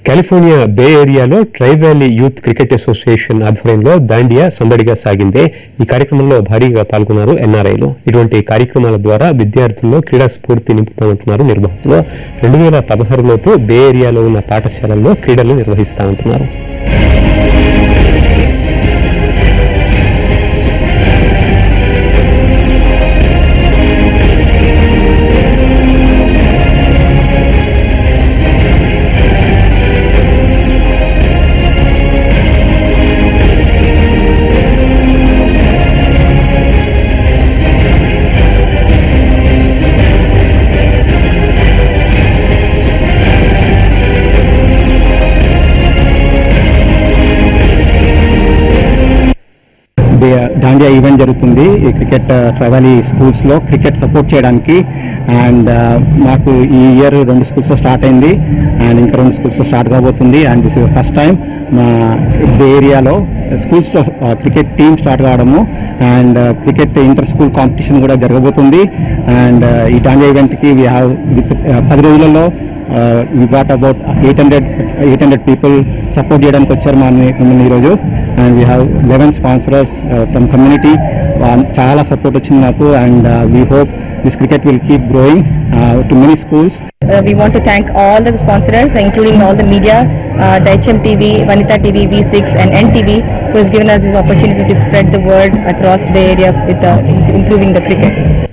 California బే ఏరియాలో try valley youth cricket association ఆధ్వర్యంలో దాండియా సందడిగా సాగింది. ఈ కార్యక్రమంలో భారీగా పాల్గొన్నారు ఎన్ఆర్ఐలు. ఇటువంటి కార్యక్రమాల ద్వారా విద్యార్థుల్లో క్రీడా స్ఫూర్తి నింపుతామంటున్నారు నిర్వాహకులు. 2016లోపు బే ఏరియాలో ఉన్న పాఠశాలల్లో క్రీడలు నిర్వహిస్తామంటున్నారు. దాండియా ఈవెంట్ జరుగుతుంది ఈ క్రికెట్ ట్రైవాలీ స్కూల్స్లో క్రికెట్ సపోర్ట్ చేయడానికి. అండ్ మాకు ఈ ఇయర్ 2 స్కూల్స్లో స్టార్ట్ అయింది అండ్ ఇంకా 2 స్కూల్స్లో స్టార్ట్ కాబోతుంది. And this is first time మా బే ఏరియాలో స్కూల్స్లో క్రికెట్ టీమ్ స్టార్ట్ కావడము and cricket inter school competition కూడా జరగబోతుంది. అండ్ ఈ దాండియా ఈవెంట్కి వీ హ్యావ్ విత్ 10 రోజులలో we got about 800 people support చేయడానికి వచ్చారు మమ్మల్ని ఈరోజు. And we have 11 sponsors from community. చాలా సపోర్ట్ వచ్చింది నాకు. And we hope this cricket will keep growing to many schools. We want to thank all the sponsors, including all the media, the HMTV, Vanita TV, V6 and NTV, who has given us this opportunity to spread the word across Bay Area with improving the cricket.